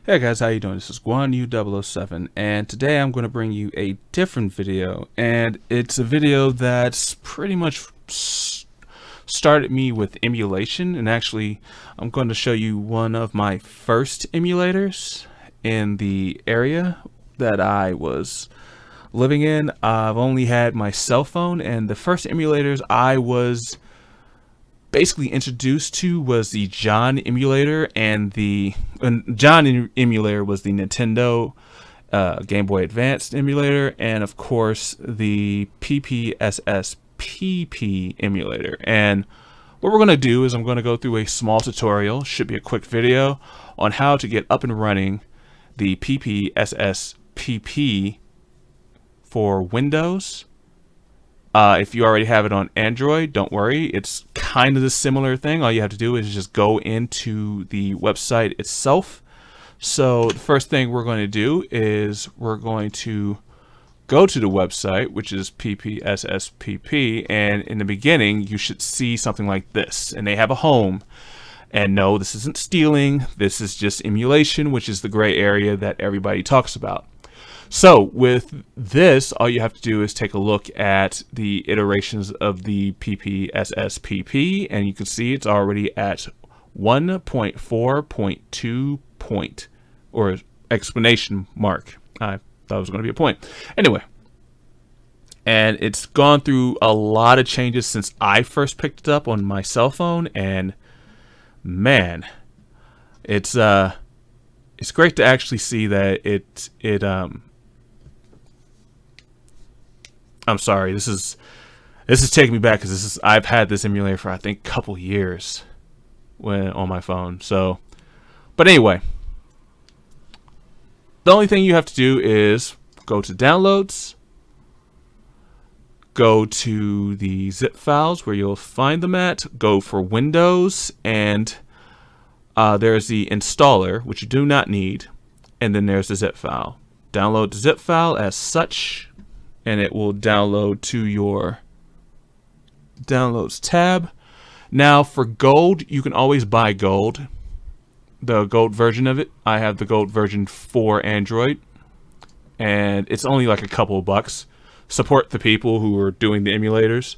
Hey guys, how you doing? This is GuanU007, and today I'm going to bring you a different video, and it's a video that's pretty much started me with emulation. And actually I'm going to show you one of my first emulators in the area that I was living in. I've only had my cell phone, and the first emulators I was basically introduced to was the John emulator, and the John emulator was the Nintendo Game Boy Advance emulator, and of course the PPSSPP emulator. And what we're going to do is I'm going to go through a small tutorial, should be a quick video, on how to get up and running the PPSSPP for Windows. If you already have it on Android, don't worry. It's kind of the similar thing. All you have to do is just go into the website itself. So the first thing we're going to do is we're going to go to the website, which is PPSSPP, and in the beginning you should see something like this, and they have a home. And no, this isn't stealing. This is just emulation, which is the gray area that everybody talks about. So with this, all you have to do is take a look at the iterations of the PPSSPP, and you can see it's already at 1.4.2 or explanation mark. I thought it was going to be a point. Anyway, and it's gone through a lot of changes since I first picked it up on my cell phone, and man, it's great to actually see that I'm sorry, this is taking me back, because I've had this emulator for I think a couple years on my phone. So, but anyway, the only thing you have to do is go to downloads, go to the zip files where you'll find them at, go for Windows, and there's the installer, which you do not need, and then there's the zip file. Download the zip file as such, and it will download to your downloads tab. Now for gold, you can always buy gold, the gold version of it. I have the gold version for Android, and it's only like a couple of bucks. Support the people who are doing the emulators.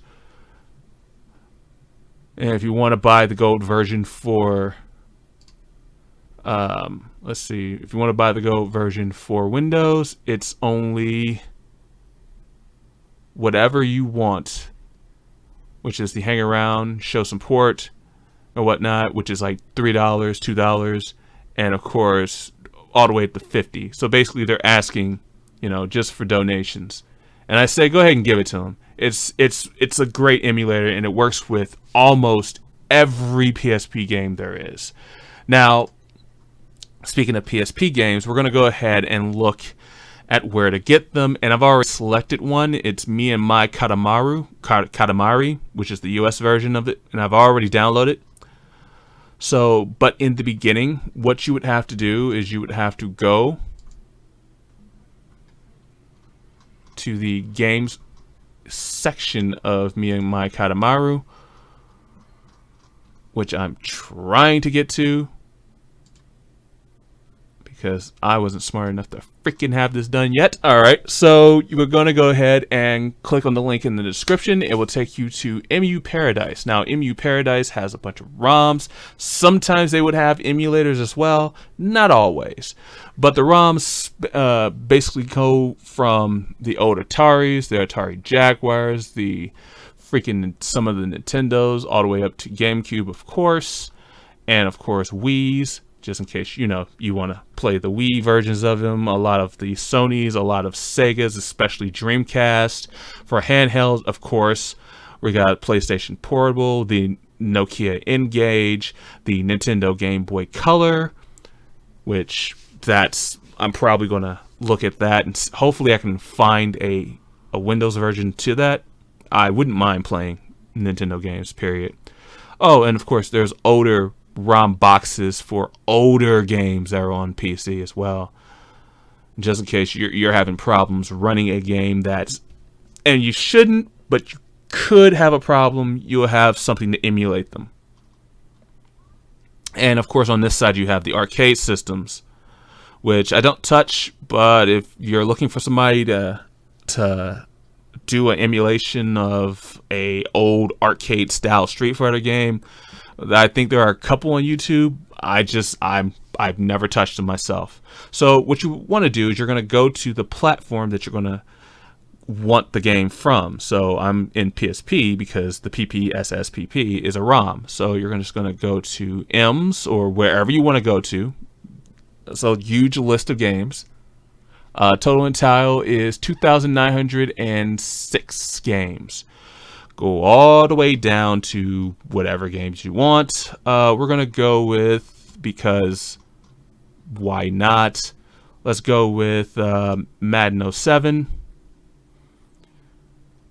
And if you want to buy the gold version for let's see, if you want to buy the gold version for Windows, it's only whatever you want, which is the hang around, show some port or whatnot, which is like $3, $2, and of course all the way up to 50. So basically they're asking, just for donations, and I say go ahead and give it to them. It's a great emulator, and it works with almost every PSP game there is. Now, speaking of PSP games, we're going to go ahead and look at where to get them, and I've already selected one. It's Me and My Katamari, which is the US version of it, and I've already downloaded. So, but in the beginning, what you would have to do is you would have to go to the games section of Me and My Katamari, which I'm trying to get to, because I wasn't smart enough to freaking have this done yet. Alright, so you're going to go ahead and click on the link in the description. It will take you to emuparadise. Now, emuparadise has a bunch of ROMs. Sometimes they would have emulators as well. Not always. But the ROMs basically go from the old Ataris, the Atari Jaguars, the some of the Nintendos, all the way up to GameCube, of course. And, of course, Wii's. Just in case you want to play the Wii versions of them, a lot of the Sonys, a lot of Segas, especially Dreamcast. For handhelds, of course, we got PlayStation Portable, the Nokia N-Gage, the Nintendo Game Boy Color, which I'm probably going to look at that, and hopefully I can find a Windows version to that. I wouldn't mind playing Nintendo games, period. Oh, and of course there's older ROM boxes for older games that are on PC as well, just in case you're having problems running a game and you shouldn't, but you could have a problem. You'll have something to emulate them. And of course on this side you have the arcade systems, which I don't touch, but if you're looking for somebody to do an emulation of a old arcade style Street Fighter game, I think there are a couple on YouTube. I've never touched them myself. So what you want to do is you're going to go to the platform that you're going to want the game from. So I'm in PSP because the PPSSPP is a ROM. So you're just going to go to EMS or wherever you want to go to. It's a huge list of games. Total in tile is 2,906 games. Go all the way down to whatever games you want. We're going to go with, because why not? Let's go with Madden 07.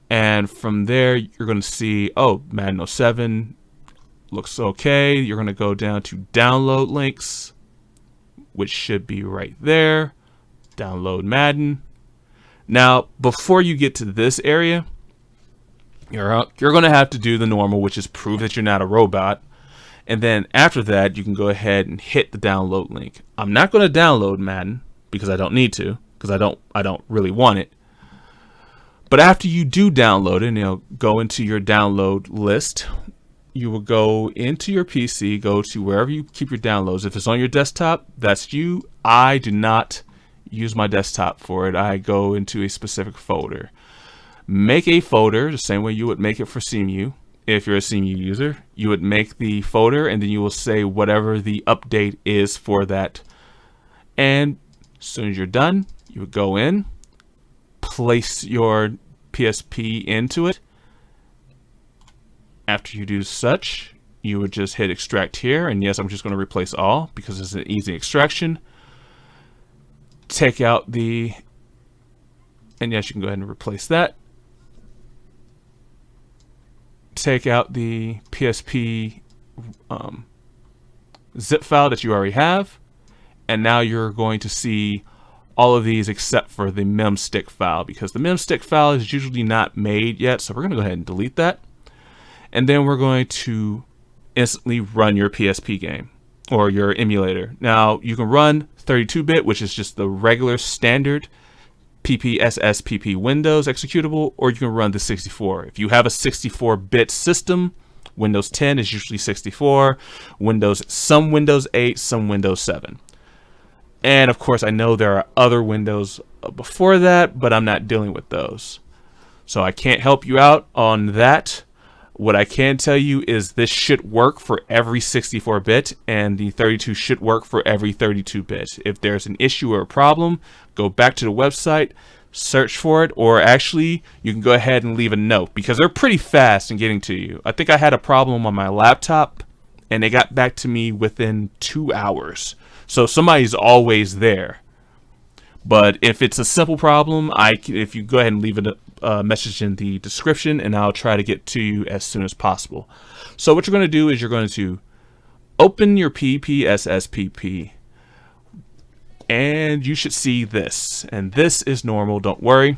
And from there, you're going to see, oh, Madden 07 looks okay. You're going to go down to download links, which should be right there. Download Madden. Now, before you get to this area, you're going to have to do the normal, which is prove that you're not a robot. And then after that, you can go ahead and hit the download link. I'm not going to download Madden because I don't need to, because I don't really want it. But after you do download it, and go into your download list, you will go into your PC, go to wherever you keep your downloads. If it's on your desktop, that's you. I do not use my desktop for it. I go into a specific folder. Make a folder the same way you would make it for CMU. If you're a CMU user, you would make the folder, and then you will say whatever the update is for that. And as soon as you're done, you would go in, place your PSP into it. After you do such, you would just hit extract here, and yes, I'm just going to replace all because it's an easy extraction. Take out the, and yes, you can go ahead and replace that. Take out the PSP zip file that you already have, and now you're going to see all of these except for the memstick file, because the memstick file is usually not made yet. So we're going to go ahead and delete that, and then we're going to instantly run your PSP game or your emulator. Now you can run 32-bit, which is just the regular standard PPSSPP Windows executable, or you can run the 64. If you have a 64-bit system, Windows 10 is usually 64, some Windows 8, some Windows 7. And of course, I know there are other Windows before that, but I'm not dealing with those. So I can't help you out on that. What I can tell you is this should work for every 64-bit, and the 32 should work for every 32-bit. If there's an issue or a problem, go back to the website, search for it, or actually you can go ahead and leave a note, because they're pretty fast in getting to you. I think I had a problem on my laptop, and they got back to me within 2 hours. So somebody's always there. But if it's a simple problem, if you go ahead and leave a message in the description, and I'll try to get to you as soon as possible. So what you're going to do is you're going to open your PPSSPP, and you should see this. And this is normal, don't worry.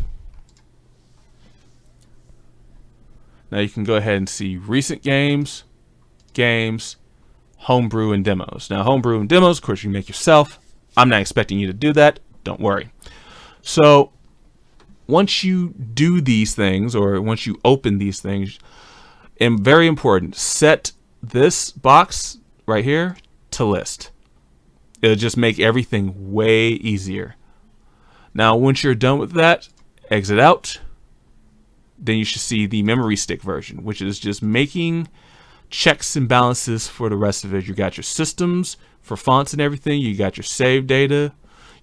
Now you can go ahead and see recent games, homebrew, and demos. Now homebrew and demos, of course, you make yourself. I'm not expecting you to do that. Don't worry. So once you do these things, or once you open these things, and very important, set this box right here to list. It'll just make everything way easier. Now once you're done with that, exit out. Then you should see the memory stick version, which is just making checks and balances for the rest of it. You got your systems for fonts and everything. You got your save data.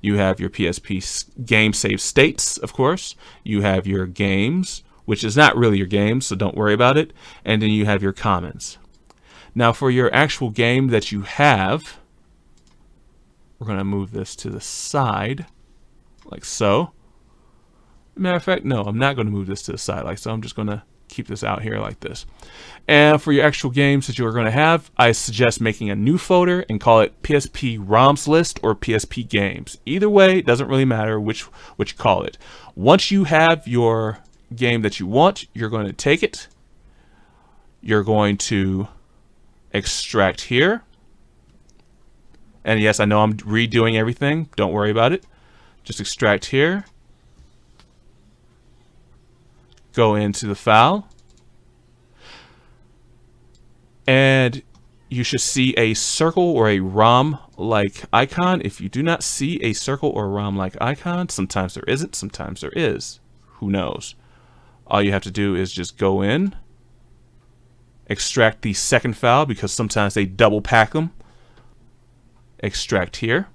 You have your PSP game save states, of course. You have your games, which is not really your games, so don't worry about it. And then you have your commons. Now for your actual game that you have, we're going to move this to the side, like so. Matter of fact, no, I'm not going to move this to the side like so. I'm just going to keep this out here like this. And for your actual games that you're going to have, I suggest making a new folder and call it PSP ROMs list or PSP games. Either way, it doesn't really matter which you call it. Once you have your game that you want, you're going to take it. You're going to extract here. And yes, I know I'm redoing everything. Don't worry about it. Just extract here. Go into the file. And you should see a circle or a ROM-like icon. If you do not see a circle or ROM-like icon, sometimes there isn't, sometimes there is. Who knows? All you have to do is just go in, extract the second file because sometimes they double pack them. Extract here.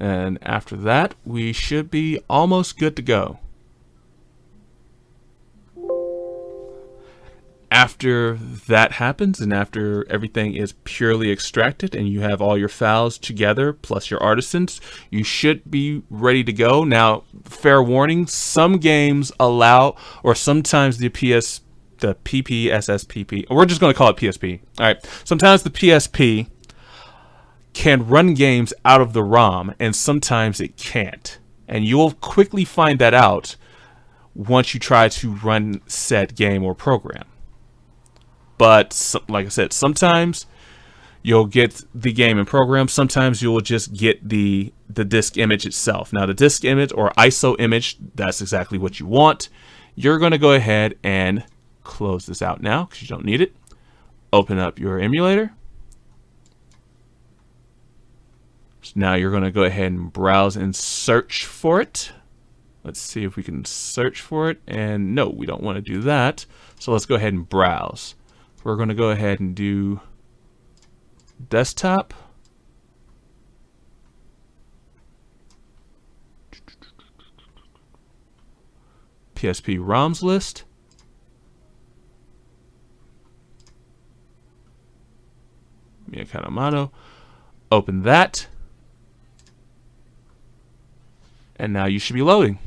And after that, we should be almost good to go. After that happens, and after everything is purely extracted and you have all your files together plus your artisans, you should be ready to go. Now, fair warning, some games allow, or sometimes the PPSSPP, we're just going to call it PSP. All right, sometimes the PSP can run games out of the ROM, and sometimes it can't. And you'll quickly find that out once you try to run said game or program. But like I said, sometimes you'll get the game and program. Sometimes you'll just get the disk image itself. Now, the disk image or ISO image, that's exactly what you want. You're going to go ahead and close this out now because you don't need it. Open up your emulator. So now you're going to go ahead and browse and search for it. Let's see if we can search for it. And no, we don't want to do that. So let's go ahead and browse. We're going to go ahead and do desktop. PSP ROMs list. Miyakanamoto. Open that. And now you should be loading.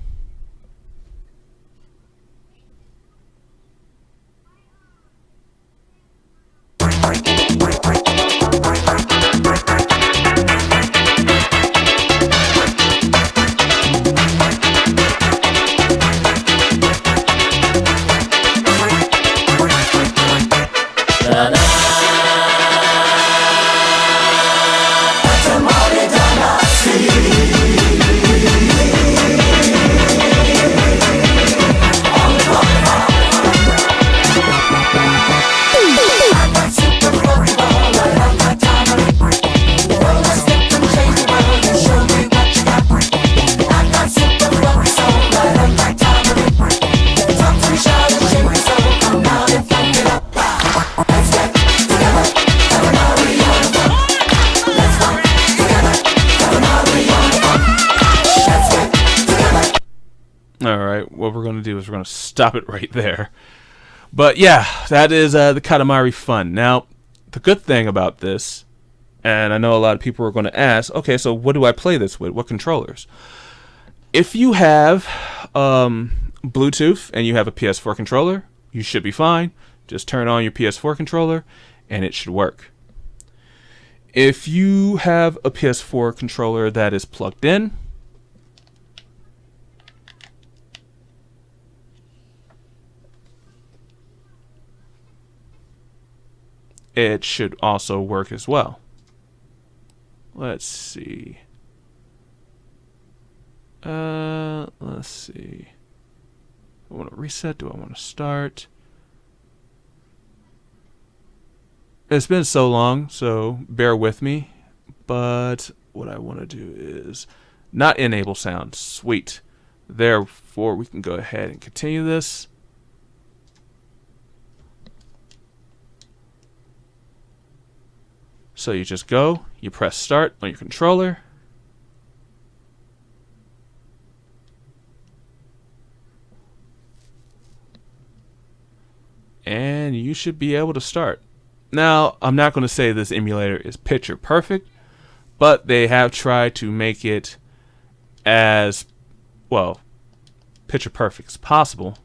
Alright, what we're going to do is we're going to stop it right there. But yeah, that is the Katamari fun. Now, the good thing about this, and I know a lot of people are going to ask, okay, so what do I play this with? What controllers? If you have Bluetooth and you have a PS4 controller, you should be fine. Just turn on your PS4 controller and it should work. If you have a PS4 controller that is plugged in, it should also work as well. Let's see. Let's see. Do I want to reset? Do I want to start? It's been so long, so bear with me. But what I want to do is not enable sound. Sweet. Therefore, we can go ahead and continue this. So you just go, you press start on your controller. And you should be able to start. Now, I'm not going to say this emulator is picture perfect, but they have tried to make it as, well, picture perfect as possible.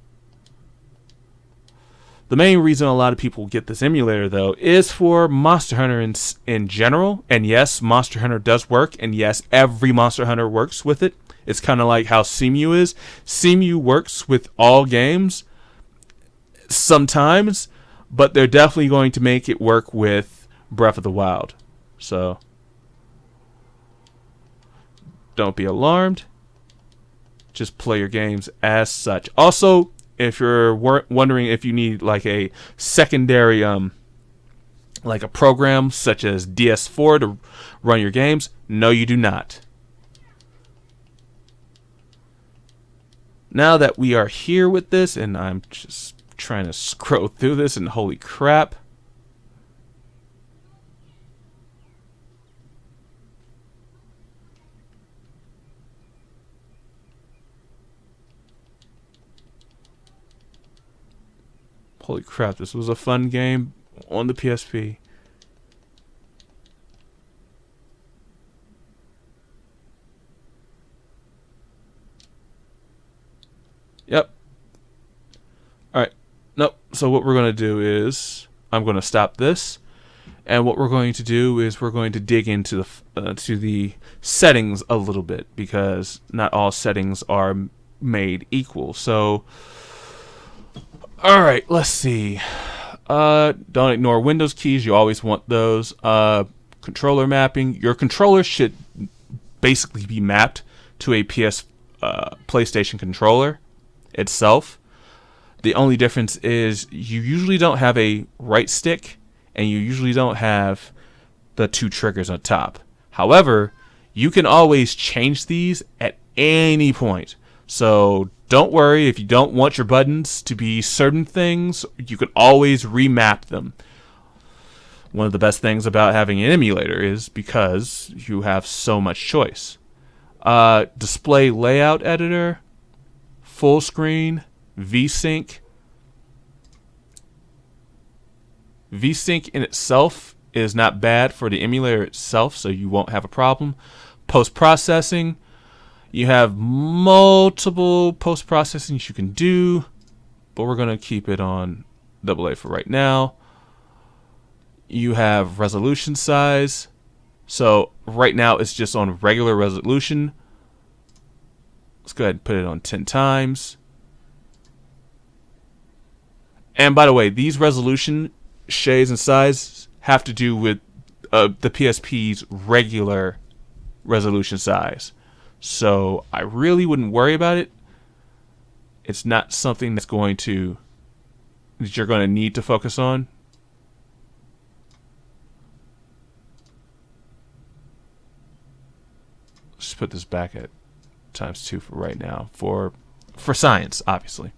The main reason a lot of people get this emulator, though, is for Monster Hunter in general. And yes, Monster Hunter does work. And yes, every Monster Hunter works with it. It's kind of like how CMU is. CMU works with all games sometimes, but they're definitely going to make it work with Breath of the Wild. So don't be alarmed. Just play your games as such. Also, if you're wondering if you need like a secondary like a program such as DS4 to run your games, no, you do not. Now that we are here with this, and I'm just trying to scroll through this, and holy crap. Holy crap, this was a fun game on the PSP. Yep. Alright. Nope. So what we're going to do is I'm going to stop this. And what we're going to do is we're going to dig into the settings a little bit, because not all settings are made equal. So, alright, let's see. Don't ignore Windows keys. You always want those. Controller mapping. Your controller should basically be mapped to a PlayStation controller itself. The only difference is you usually don't have a right stick, and you usually don't have the two triggers on top. However, you can always change these at any point. So don't worry if you don't want your buttons to be certain things. You can always remap them. One of the best things about having an emulator is because you have so much choice. Display layout editor, full screen, VSync. VSync in itself is not bad for the emulator itself, so you won't have a problem. Post-processing. You have multiple post-processings you can do, but we're going to keep it on AA for right now. You have resolution size. So right now it's just on regular resolution. Let's go ahead and put it on 10 times. And by the way, these resolution shades and size have to do with the PSP's regular resolution size. So I really wouldn't worry about it. It's not something that you're going to need to focus on. Let's put this back at ×2 for right now, for science, obviously.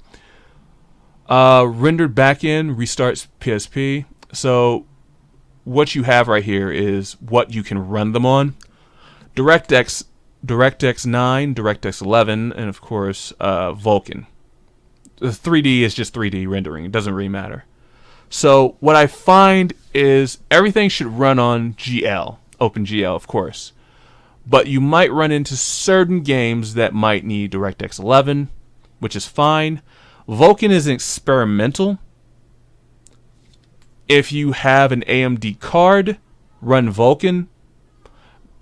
Rendered backend restarts PSP. So what you have right here is what you can run them on. DirectX 9, DirectX 11, and of course Vulkan. The 3D is just 3D rendering. It doesn't really matter. So what I find is everything should run on GL, OpenGL, of course. But you might run into certain games that might need DirectX 11, which is fine. Vulkan is experimental. If you have an AMD card, run Vulkan.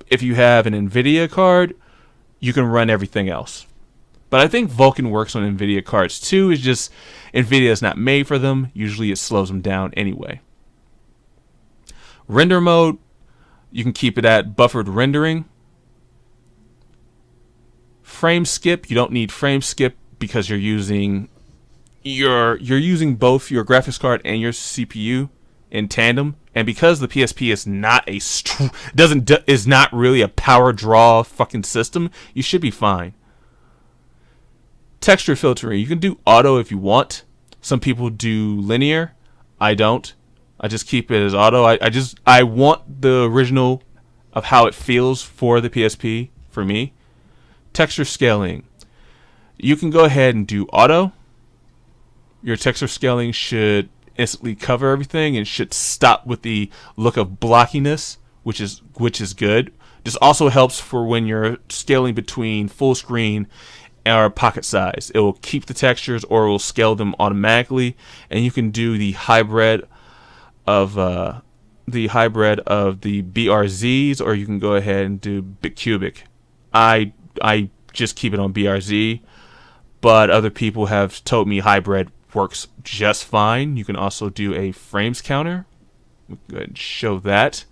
If you have an NVIDIA card, you can run everything else. But I think Vulkan works on NVIDIA cards too. It's just NVIDIA is not made for them. Usually it slows them down anyway. Render mode, you can keep it at buffered rendering. Frame skip, you don't need frame skip because you're using both your graphics card and your CPU in tandem, and because the PSP is not is not really a power draw fucking system, you should be fine. Texture filtering, you can do auto if you want. Some people do linear. I don't. I just keep it as auto. I want the original of how it feels for the PSP for me. Texture scaling, you can go ahead and do auto. Your texture scaling should instantly cover everything and should stop with the look of blockiness, which is good. This also helps for when you're scaling between full screen or pocket size. It will keep the textures or it will scale them automatically, and you can do the hybrid of the BRZs, or you can go ahead and do Bitcubic. I just keep it on BRZ. But other people have told me hybrid works just fine. You can also do a frames counter. We'll go ahead and show that.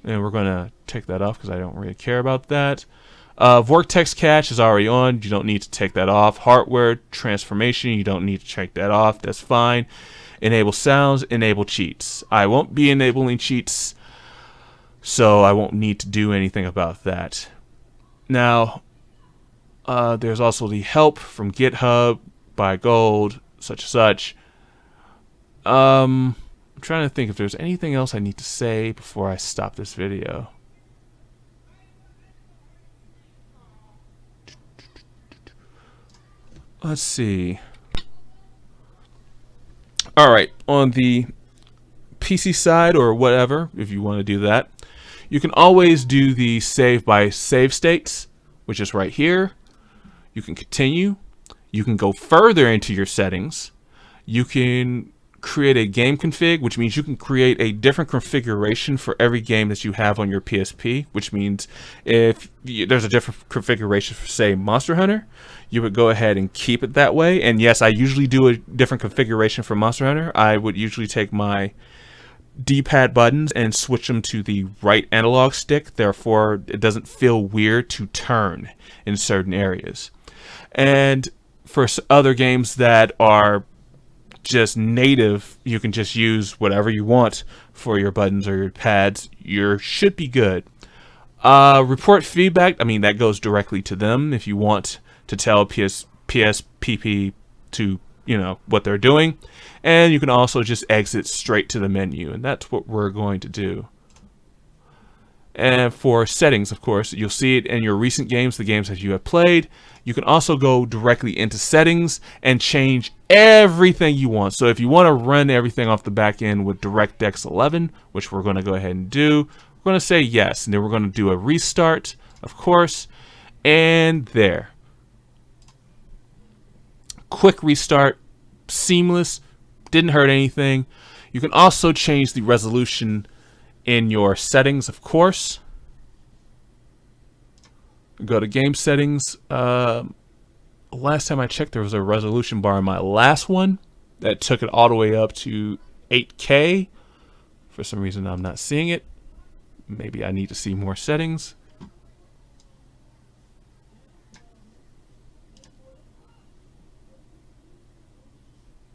And we're going to take that off because I don't really care about that. Vortex cache is already on. You don't need to take that off. Hardware transformation, you don't need to check that off. That's fine. Enable sounds, enable cheats. I won't be enabling cheats, so I won't need to do anything about that. Now, there's also the help from GitHub, buy gold, such and such. I'm trying to think if there's anything else I need to say before I stop this video. Let's see. Alright, on the PC side or whatever, if you want to do that, you can always do the save by save states, which is right here. You can continue. You can go further into your settings. You can create a game config, which means you can create a different configuration for every game that you have on your PSP, which means if there's a different configuration for, say, Monster Hunter, you would go ahead and keep it that way. And yes, I usually do a different configuration for Monster Hunter. I would usually take my D-pad buttons and switch them to the right analog stick. Therefore, it doesn't feel weird to turn in certain areas. And for other games that are just native, you can just use whatever you want for your buttons or your pads. You should be good. Report feedback, I mean, that goes directly to them if you want to tell PPSSPP to, you know, what they're doing. And you can also just exit straight to the menu, and that's what we're going to do. And for settings, of course, you'll see it in your recent games, the games that you have played. You can also go directly into settings and change everything you want. So if you want to run everything off the back end with DirectX 11, which we're going to go ahead and do, we're going to say yes. And then we're going to do a restart, of course. And there. Quick restart, seamless, didn't hurt anything. You can also change the resolution in your settings, of course. Go to game settings. Last time I checked, there was a resolution bar in my last one that took it all the way up to 8K. For some reason, I'm not seeing it. Maybe I need to see more settings.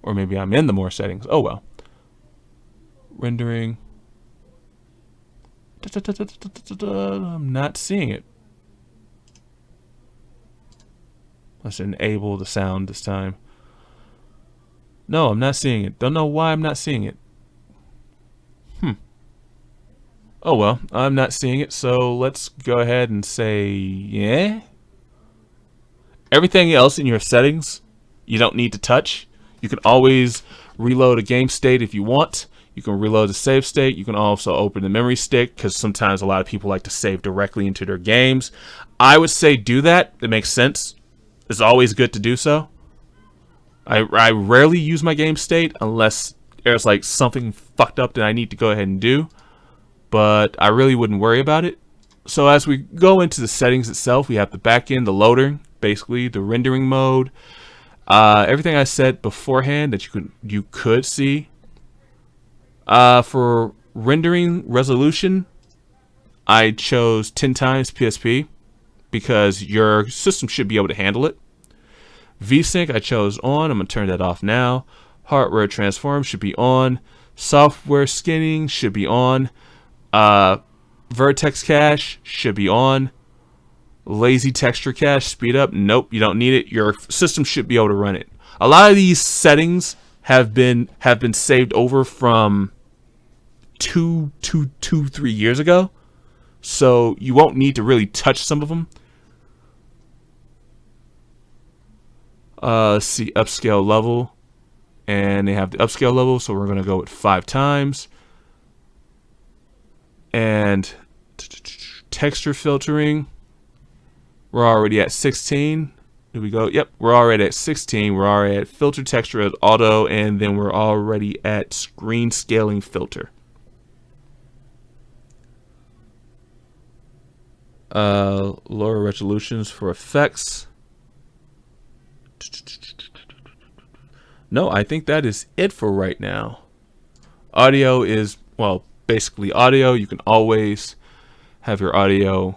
Or maybe I'm in the more settings. Oh well. Rendering. I'm not seeing it. Let's enable the sound this time. No, I'm not seeing it. Don't know why I'm not seeing it. Oh well, I'm not seeing it, so let's go ahead and say yeah. Everything else in your settings, you don't need to touch. You can always reload a game state if you want. You can reload the save state. You can also open the memory stick, because sometimes a lot of people like to save directly into their games. I would say do that. It makes sense. It's always good to do so. I rarely use my game state unless there's like something fucked up that I need to go ahead and do. But I really wouldn't worry about it. So as we go into the settings itself, we have the back end, the loader, basically the rendering mode. Everything I said beforehand that you could see. For rendering resolution, I chose 10 times PSP because your system should be able to handle it. VSync I chose on. I'm going to turn that off now. Hardware transform should be on. Software skinning should be on. Vertex cache should be on. Lazy texture cache speed up. Nope, you don't need it. Your system should be able to run it. A lot of these settings have been saved over from 3 years ago, so you won't need to really touch some of them. Let's see, upscale level, and they have the upscale level, so we're going to go with 5 times. And texture filtering, we're already at 16. Here we go. Yep, we're already at 16. We're already at filter texture at auto, and then we're already at screen scaling filter. Lower resolutions for effects. No, I think that is it for right now. Audio is, well, basically audio. You can always have your audio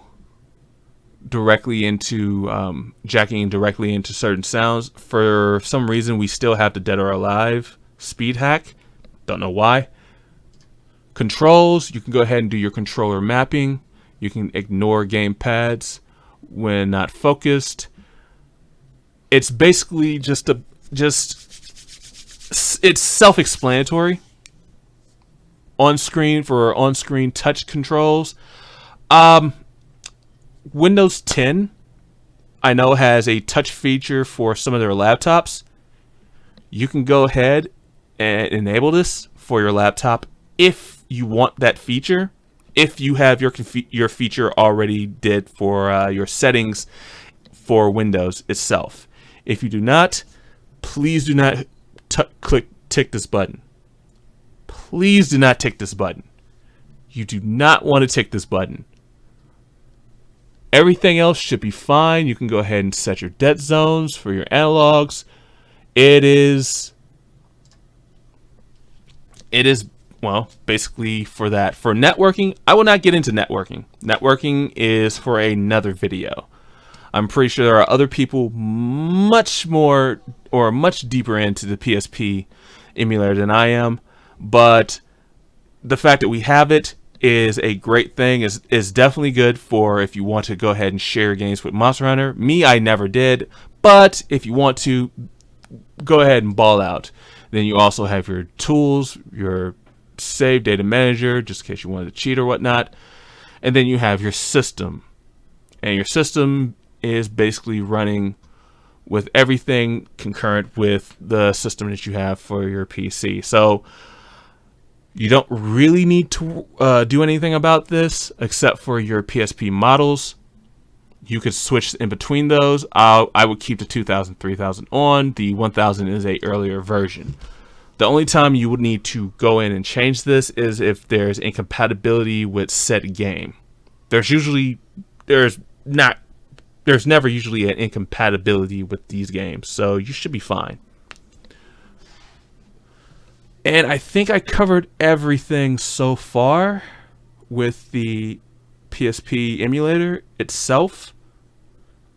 directly into jacking directly into certain sounds. For some reason, we still have the Dead or Alive speed hack. Don't know why. Controls, you can go ahead and do your controller mapping. You can ignore game pads when not focused. It's basically it's self-explanatory. On screen for on-screen touch controls. Windows 10, I know, has a touch feature for some of their laptops. You can go ahead and enable this for your laptop if you want that feature. If you have your feature already did for your settings for Windows itself. If you do not, please do not tick this button. Please do not tick this button. You do not want to tick this button. Everything else should be fine. You can go ahead and set your dead zones for your analogs. It is, well, basically for that. For networking, I will not get into networking. Networking is for another video. I'm pretty sure there are other people much more or much deeper into the PSP emulator than I am, but the fact that we have it is a great thing. Is definitely good for if you want to go ahead and share games with Monster Hunter. Me, I never did, but if you want to, go ahead and ball out. Then you also have your tools, your save data manager, just in case you wanted to cheat or whatnot, and then you have your system, and your system is basically running with everything concurrent with the system that you have for your PC. So you don't really need to do anything about this except for your PSP models. You could switch in between those. I would keep the 2000, 3000 on. The 1000 is a earlier version. The only time you would need to go in and change this is if there's incompatibility with said game. There's never usually an incompatibility with these games, so you should be fine. And I think I covered everything so far with the PSP emulator itself.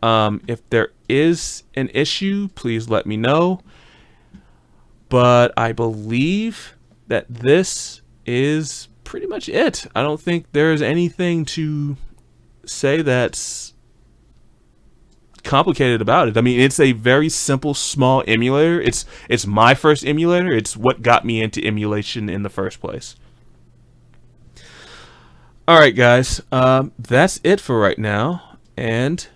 If there is an issue, please let me know. But I believe that this is pretty much it. I don't think there's anything to say that's complicated about it. I mean, it's a very simple, small emulator. It's my first emulator. It's what got me into emulation in the first place. All right, guys, that's it for right now, and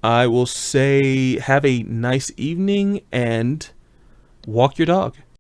I will say have a nice evening and walk your dog.